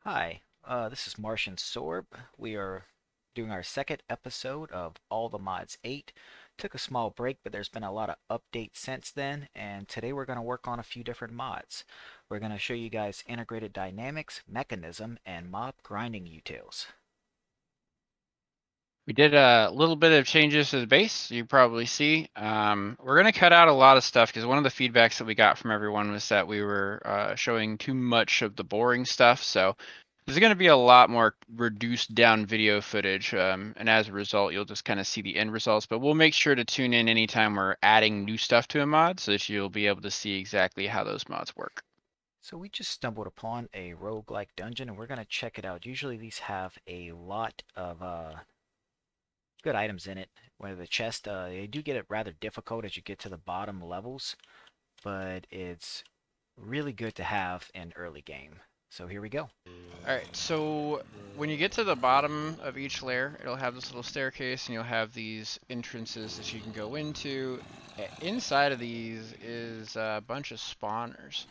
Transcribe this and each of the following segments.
Hi, this is Martian Sorb. We are doing our second episode of All the Mods 8. Took a small break, but there's been a lot of updates since then, and today we're going to work on a few different mods. We're going to show you guys integrated dynamics, mechanism, and mob grinding utils. We did a little bit of changes to the base, you probably see. We're going to cut out a lot of stuff because one of the feedbacks that we got from everyone was that we were showing too much of the boring stuff. So there's going to be a lot more reduced down video footage. And as a result, you'll just kind of see the end results. But we'll make sure to tune in anytime we're adding new stuff to a mod so that you'll be able to see exactly how those mods work. So we just stumbled upon a roguelike dungeon, and we're going to check it out. Usually these have a lot of good items in it. Where the chest, they do get it rather difficult as you get to the bottom levels, but it's really good to have in early game. So here we go. All right, so when you get to the bottom of each layer, it'll have this little staircase and you'll have these entrances that you can go into. Inside of these is a bunch of spawners.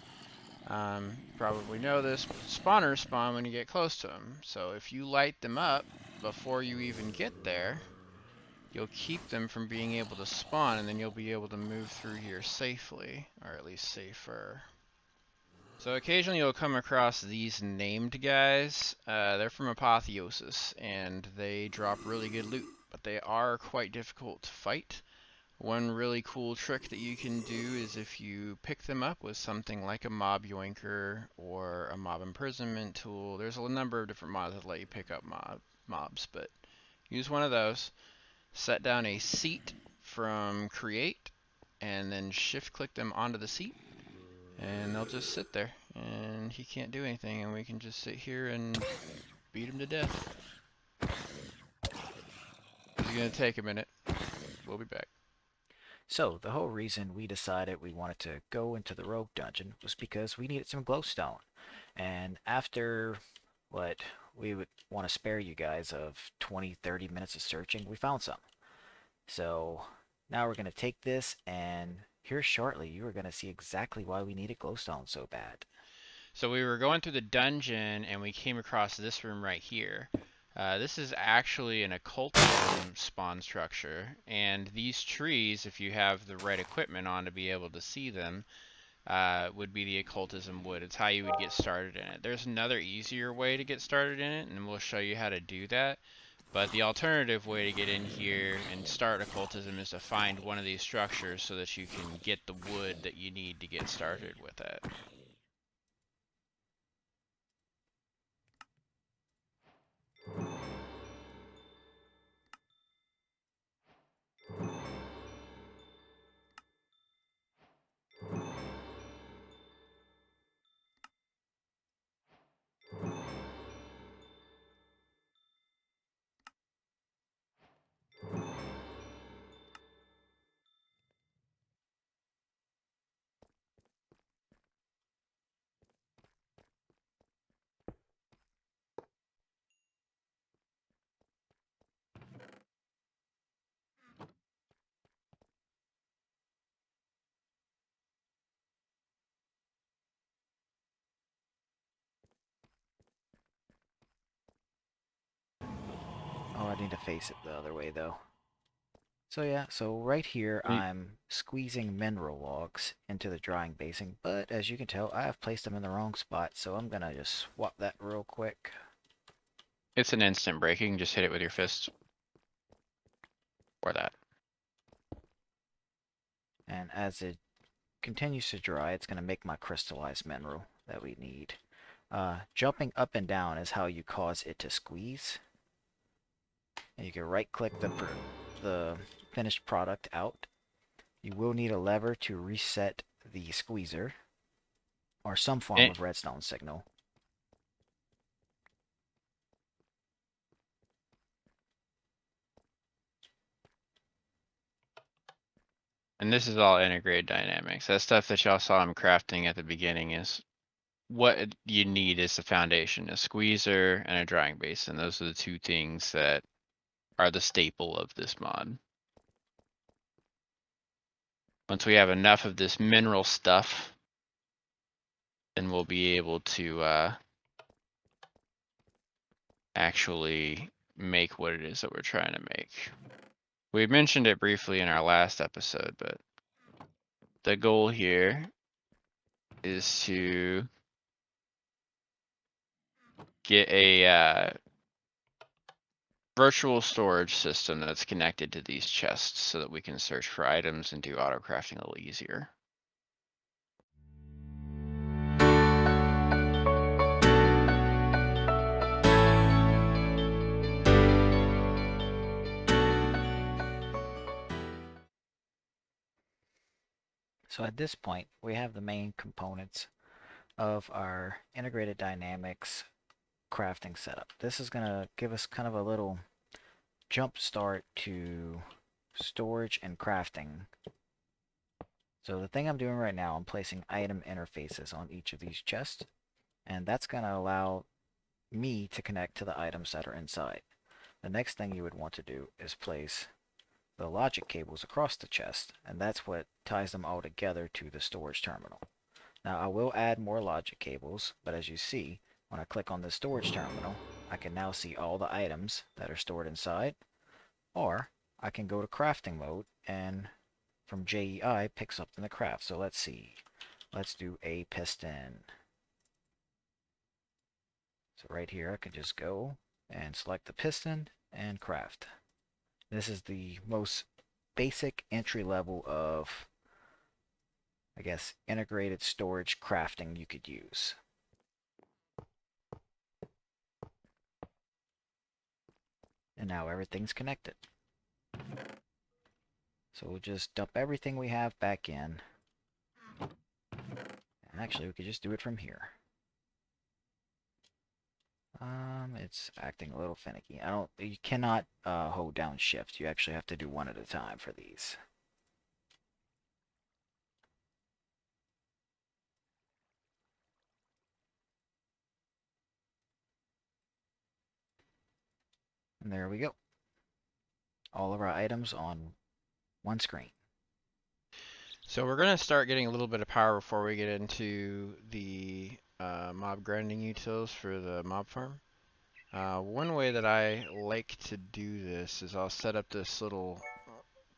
You probably know this, but spawners spawn when you get close to them. So if you light them up before you even get there, you'll keep them from being able to spawn, and then you'll be able to move through here safely, or at least safer. So occasionally you'll come across these named guys. They're from Apotheosis, and they drop really good loot, but they are quite difficult to fight. One really cool trick that you can do is if you pick them up with something like a mob yoinker or a mob imprisonment tool. There's a number of different mods that let you pick up mobs, but use one of those. Set down a seat from create, and then shift click them onto the seat, and they'll just sit there, and he can't do anything, and we can just sit here and beat him to death. It's gonna take a minute. We'll be back. So the whole reason we decided we wanted to go into the rogue dungeon was because we needed some glowstone. And after what we would want to spare you guys of 20-30 minutes of searching, we found some. So now we're going to take this, and here shortly you are going to see exactly why we needed glowstone so bad. So we were going through the dungeon, and we came across this room right here. This is actually an occultism spawn structure, and these trees, if you have the right equipment on to be able to see them, would be the occultism wood. It's how you would get started in it. There's another easier way to get started in it, and we'll show you how to do that. But the alternative way to get in here and start occultism is to find one of these structures so that you can get the wood that you need to get started with it. Oh, I need to face it the other way though. So yeah, so right here I'm squeezing mineral logs into the drying basin, but as you can tell, I have placed them in the wrong spot, so I'm gonna just swap that real quick. It's an instant break. You can just hit it with your fist or that. And as it continues to dry, it's gonna make my crystallized mineral that we need. Jumping up and down is how you cause it to squeeze. And you can right click the finished product out. You will need a lever to reset the squeezer, or some form And, of redstone signal. and this is all integrated dynamics. That stuff that y'all saw him crafting at the beginning is what you need is the foundation, a squeezer and a drying basin. Those are the two things that are the staple of this mod. Once we have enough of this mineral stuff, then we'll be able to actually make what it is that we're trying to make. We mentioned it briefly in our last episode, but the goal here is to get a virtual storage system that's connected to these chests so that we can search for items and do auto crafting a little easier. So at this point, we have the main components of our integrated dynamics crafting setup. This is going to give us kind of a little jump start to storage and crafting. So the thing I'm doing right now, I'm placing item interfaces on each of these chests, and that's going to allow me to connect to the items that are inside. The next thing you would want to do is place the logic cables across the chest, and that's what ties them all together to the storage terminal. Now I will add more logic cables, but as you see, when I click on the storage terminal, I can now see all the items that are stored inside, or I can go to crafting mode and from JEI pick something to craft. So let's see, let's do a piston. So right here I can just go and select the piston and craft. This is the most basic entry level of, I guess, integrated storage crafting you could use. And now everything's connected. So we'll just dump everything we have back in. And actually, we could just do it from here. It's acting a little finicky. You cannot hold down shift. You actually have to do one at a time for these. And there we go. All of our items on one screen. So we're going to start getting a little bit of power before we get into the mob grinding utils for the mob farm. One way that I like to do this is I'll set up this little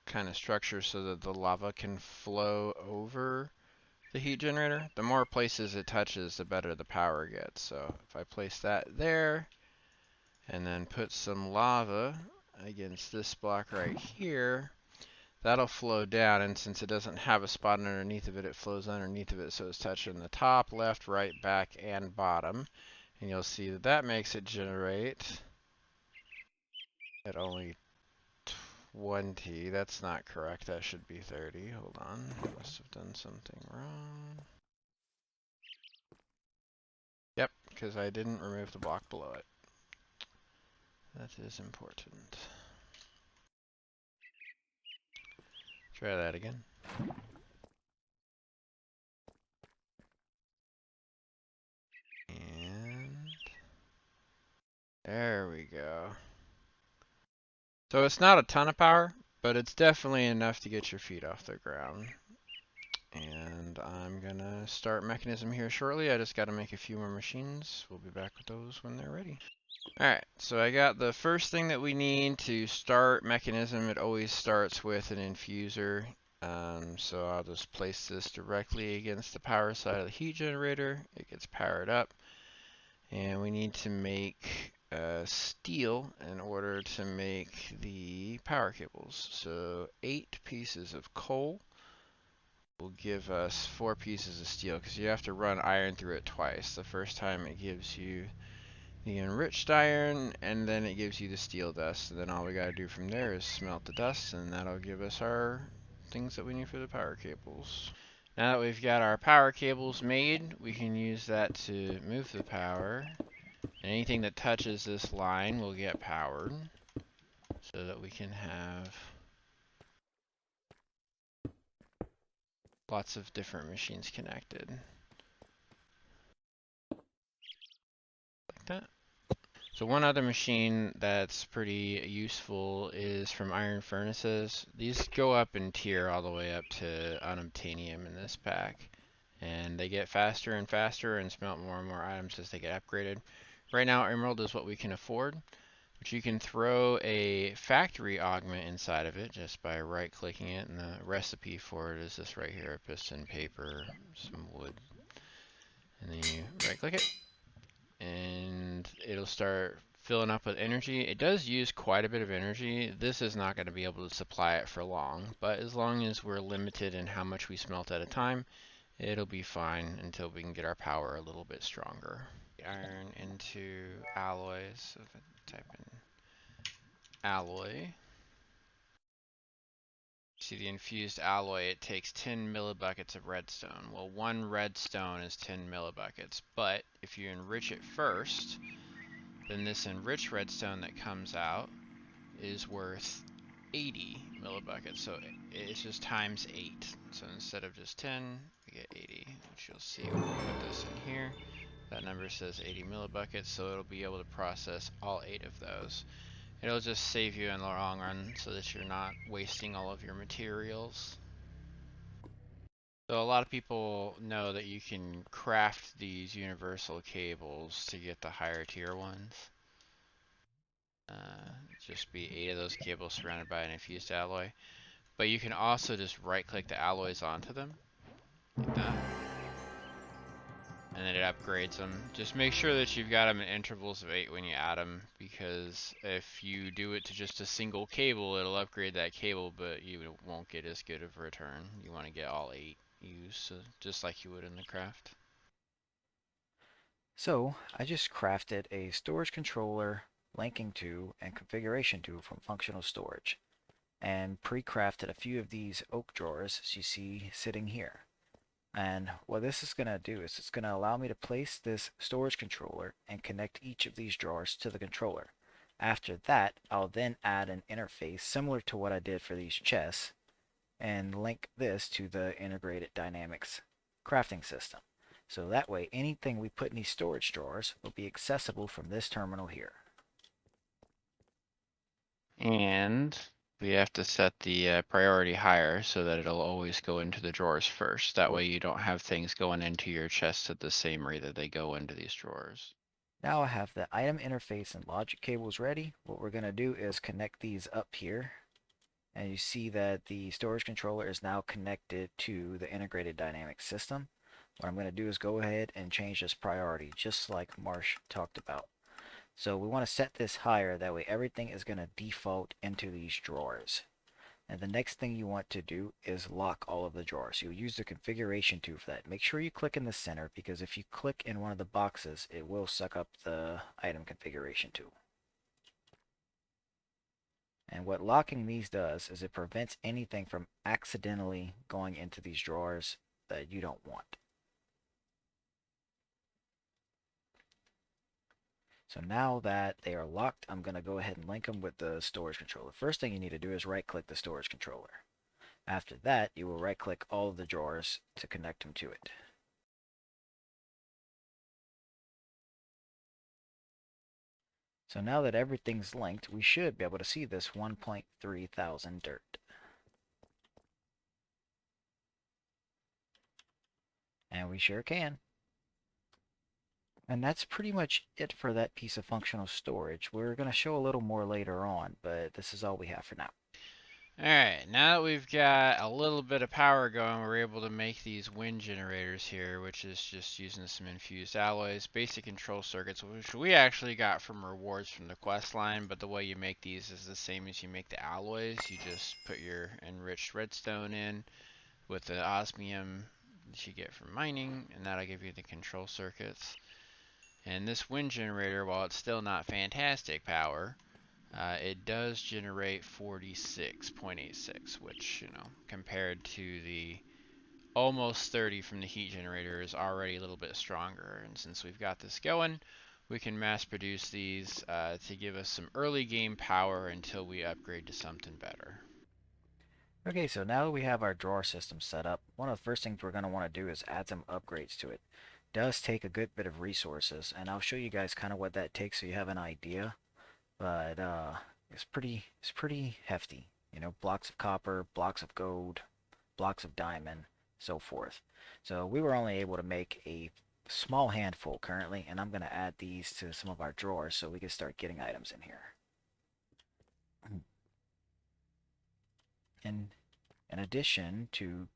kind of structure so that the lava can flow over the heat generator. The more places it touches, the better the power gets. So if I place that there and then put some lava against this block right here, that'll flow down, and since it doesn't have a spot underneath of it, it flows underneath of it, so it's touching the top, left, right, back, and bottom. And you'll see that that makes it generate at only 20. That's not correct. That should be 30. Hold on. Must have done something wrong. Yep, because I didn't remove the block below it. That is important. Try that again. And there we go. So it's not a ton of power, but it's definitely enough to get your feet off the ground. And I'm gonna start Mekanism here shortly. I just gotta make a few more machines. We'll be back with those when they're ready. Alright, so I got the first thing that we need to start Mekanism. It always starts with an infuser. So I'll just place this directly against the power side of the heat generator. It gets powered up. And we need to make steel in order to make the power cables. So 8 pieces of coal will give us 4 pieces of steel, because you have to run iron through it twice. The first time it gives you the enriched iron, and then it gives you the steel dust. And then all we gotta do from there is smelt the dust, and that'll give us our things that we need for the power cables. Now that we've got our power cables made, we can use that to move the power. Anything that touches this line will get powered, so that we can have lots of different machines connected. Like that. So one other machine that's pretty useful is from iron furnaces. These go up in tier all the way up to unobtainium in this pack. And they get faster and faster and smelt more and more items as they get upgraded. Right now, emerald is what we can afford, but you can throw a factory augment inside of it just by right-clicking it, and the recipe for it is this right here: piston, paper, some wood, and then you right-click it, and it'll start filling up with energy. It does use quite a bit of energy. This is not going to be able to supply it for long, but as long as we're limited in how much we smelt at a time, it'll be fine until we can get our power a little bit stronger. Iron into alloys. So if I type in alloy, see the infused alloy, it takes 10 millibuckets of redstone. Well, one redstone is 10 millibuckets, but if you enrich it first, then this enriched redstone that comes out is worth 80 millibuckets. So it's just times 8. So instead of just 10, we get 80, which you'll see when we put this in here. That number says 80 millibuckets, so it'll be able to process all 8 of those. It'll just save you in the long run so that you're not wasting all of your materials. So a lot of people know that you can craft these universal cables to get the higher tier ones. Just be 8 of those cables surrounded by an infused alloy. But you can also just right click the alloys onto them, like that, and then it upgrades them. Just make sure that you've got them in intervals of 8 when you add them, because if you do it to just a single cable, it'll upgrade that cable, but you won't get as good of a return. You want to get all 8 used, so just like you would in the craft. So I just crafted a storage controller, linking to, and configuration to from Functional Storage, and pre-crafted a few of these oak drawers as you see sitting here. And what this is going to do is it's going to allow me to place this storage controller and connect each of these drawers to the controller. After that, I'll then add an interface similar to what I did for these chests and link this to the integrated dynamics crafting system. So that way anything we put in these storage drawers will be accessible from this terminal here. And we have to set the priority higher so that it'll always go into the drawers first. That way you don't have things going into your chest at the same rate that they go into these drawers. Now I have the item interface and logic cables ready. What we're going to do is connect these up here. And you see that the storage controller is now connected to the integrated dynamics system. What I'm going to do is go ahead and change this priority, just like Marsh talked about. So we want to set this higher, that way everything is going to default into these drawers. And the next thing you want to do is lock all of the drawers. You'll use the configuration tool for that. Make sure you click in the center, because if you click in one of the boxes, it will suck up the item configuration tool. And what locking these does is it prevents anything from accidentally going into these drawers that you don't want. So now that they are locked, I'm going to go ahead and link them with the storage controller. First thing you need to do is right click the storage controller. After that, you will right click all of the drawers to connect them to it. So now that everything's linked, we should be able to see this 1.3 thousand dirt. And we sure can. And that's pretty much it for that piece of functional storage. We're going to show a little more later on, but this is all we have for now. Alright, now that we've got a little bit of power going, we're able to make these wind generators here, which is just using some infused alloys, basic control circuits, which we actually got from rewards from the quest line, but the way you make these is the same as you make the alloys. You just put your enriched redstone in with the osmium that you get from mining, and that'll give you the control circuits. And this wind generator, while it's still not fantastic power, it does generate 46.86, which, you know, compared to the almost 30 from the heat generator is already a little bit stronger. And since we've got this going, we can mass produce these to give us some early game power until we upgrade to something better. Okay, so now that we have our drawer system set up, one of the first things we're going to want to do is add some upgrades to it. It does take a good bit of resources, and I'll show you guys kind of what that takes so you have an idea. But it's pretty hefty. You know, blocks of copper, blocks of gold, blocks of diamond, so forth. So we were only able to make a small handful currently, and I'm going to add these to some of our drawers so we can start getting items in here. And in addition to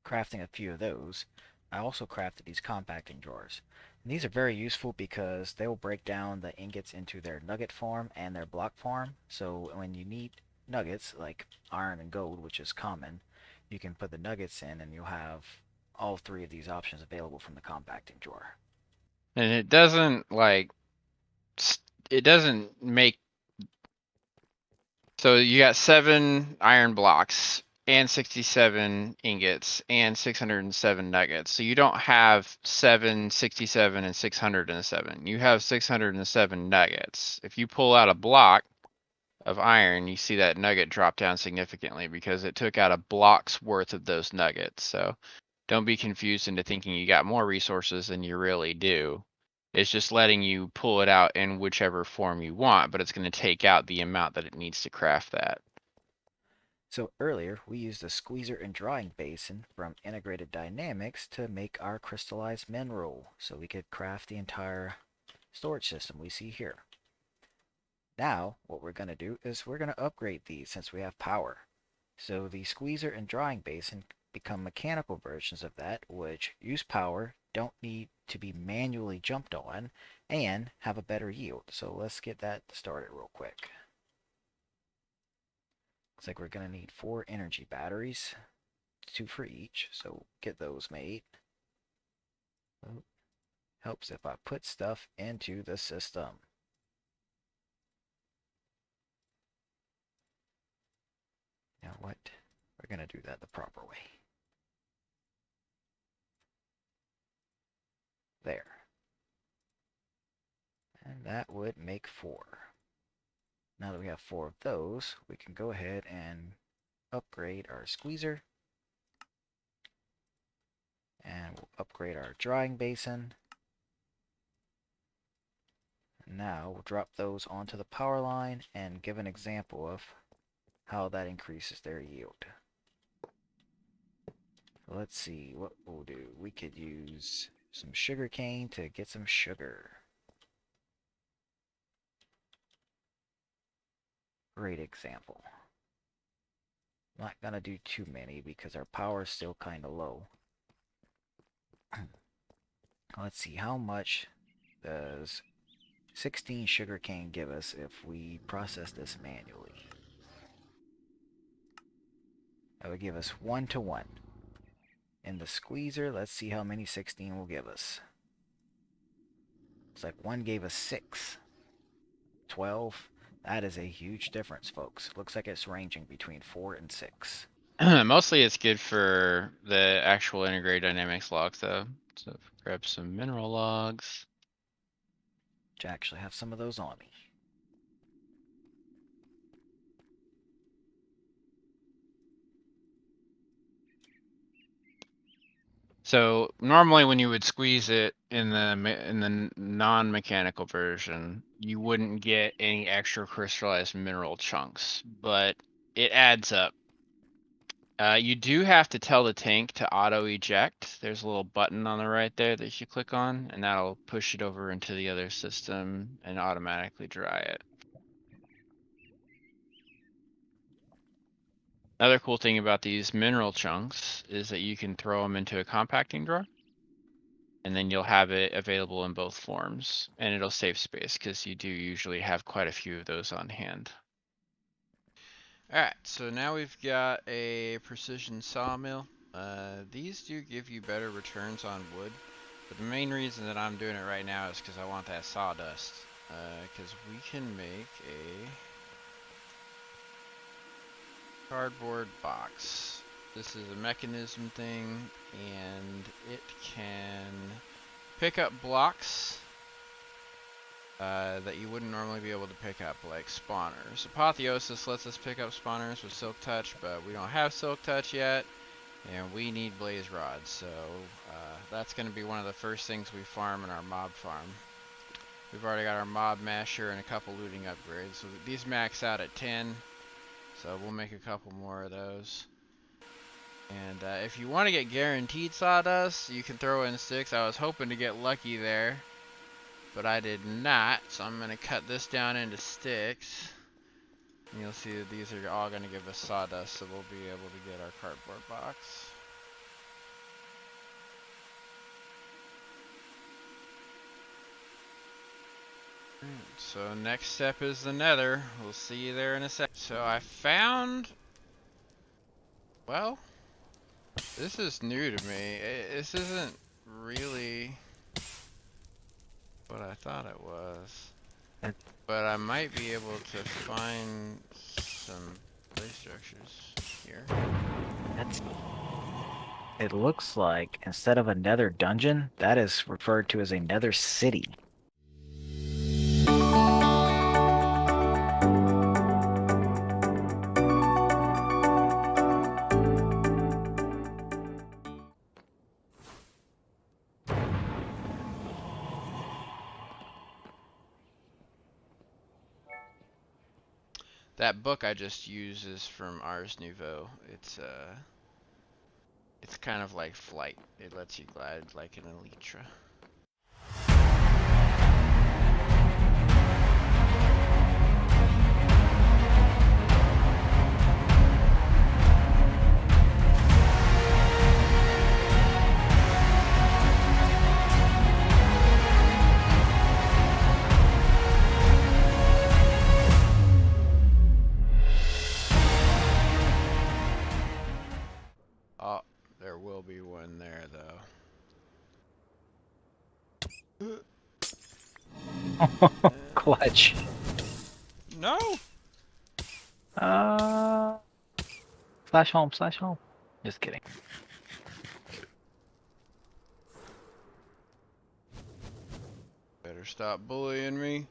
crafting a few of those, I also crafted these compacting drawers. And these are very useful because they will break down the ingots into their nugget form and their block form. So when you need nuggets like iron and gold, which is common, you can put the nuggets in and you'll have all three of these options available from the compacting drawer. And it doesn't like it doesn't make so you got 7 iron blocks and 67 ingots and 607 nuggets. So you don't have 7, 67, and 607. You have 607 nuggets. If you pull out a block of iron, you see that nugget drop down significantly because it took out a block's worth of those nuggets. So don't be confused into thinking you got more resources than you really do. It's just letting you pull it out in whichever form you want, but it's going to take out the amount that it needs to craft that. So earlier, we used a squeezer and drying basin from Integrated Dynamics to make our crystallized mineral, so we could craft the entire storage system we see here. Now, what we're going to do is we're going to upgrade these since we have power. So the squeezer and drying basin become mechanical versions of that, which use power, don't need to be manually jumped on, and have a better yield. So let's get that started real quick. Looks like we're going to need 4 energy batteries, 2 for each, so get those made. Oh, helps if I put stuff into the system. Now what? We're going to do that the proper way. There. And that would make 4. Now that we have 4 of those, we can go ahead and upgrade our squeezer. And we'll upgrade our drying basin. Now we'll drop those onto the power line and give an example of how that increases their yield. Let's see what we'll do. We could use some sugar cane to get some sugar. Great example. Not gonna do too many because our power is still kind of low. Let's see, how much does 16 sugar cane give us if we process this manually? That would give us 1 to 1. In the squeezer, let's see how many 16 will give us. It's like 1 gave us 6. 12. That is a huge difference, folks. Looks like it's ranging between 4 and 6. Mostly it's good for the actual integrated dynamics logs though. So grab some mineral logs. To actually have some of those on me. So normally when you would squeeze it in the non-mechanical version, you wouldn't get any extra crystallized mineral chunks, but it adds up. You do have to tell the tank to auto eject. There's a little button on the right there that you click on, and that'll push it over into the other system and automatically dry it. Another cool thing about these mineral chunks is that you can throw them into a compacting drawer, and then you'll have it available in both forms, and it'll save space because you do usually have quite a few of those on hand. Alright, so now we've got a precision sawmill. These do give you better returns on wood, but the main reason that I'm doing it right now is because I want that sawdust. Because we can make a cardboard box. This is a mechanism thing, and it can pick up blocks that you wouldn't normally be able to pick up, like spawners. Apotheosis lets us pick up spawners with Silk Touch, but we don't have Silk Touch yet, and we need Blaze Rods, so that's going to be one of the first things we farm in our mob farm. We've already got our mob masher and a couple looting upgrades, so these max out at 10, so we'll make a couple more of those. And if you want to get guaranteed sawdust, you can throw in sticks. I was hoping to get lucky there, but I did not. So I'm going to cut this down into sticks. And you'll see that these are all going to give us sawdust, so we'll be able to get our cardboard box. So next step is the nether. We'll see you there in a sec. So I found... Well, this is new to me. This isn't really what I thought it was. But I might be able to find some place structures here. That's. It looks like instead of a nether dungeon, that is referred to as a nether city. That book I just used is from Ars Nouveau. It's kind of like Flight. It lets you glide like an Elytra. Oh, there will be one there though. Clutch. No! Slash home, slash home. Just kidding. Better stop bullying me.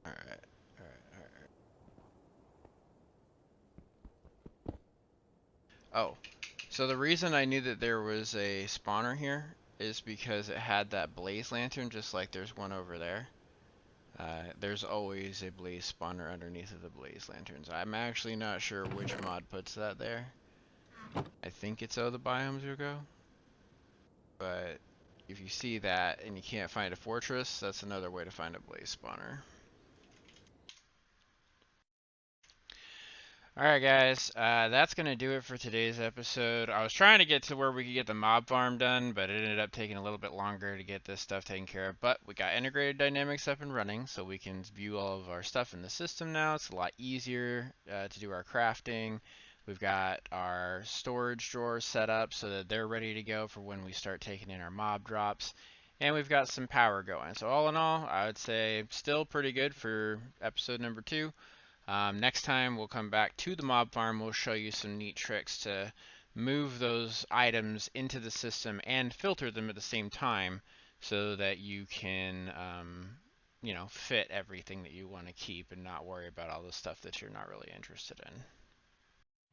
Alright. Oh, so the reason I knew that there was a spawner here is because it had that blaze lantern just like there's one over there. There's always a blaze spawner underneath of the blaze lanterns. I'm actually not sure which mod puts that there. I think it's Oh the Biomes Will Go. But if you see that and you can't find a fortress, that's another way to find a blaze spawner. Alright guys, that's going to do it for today's episode. I was trying to get to where we could get the mob farm done, but it ended up taking a little bit longer to get this stuff taken care of. But we got integrated dynamics up and running, so we can view all of our stuff in the system now. It's a lot easier to do our crafting. We've got our storage drawers set up so that they're ready to go for when we start taking in our mob drops. And we've got some power going. So all in all, I would say still pretty good for episode number 2. Next time we'll come back to the mob farm. We'll show you some neat tricks to move those items into the system and filter them at the same time so that you can, you know, fit everything that you want to keep and not worry about all the stuff that you're not really interested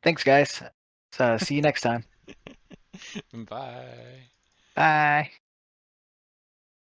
Thanks, guys. So, see you next time. in. Bye. Bye.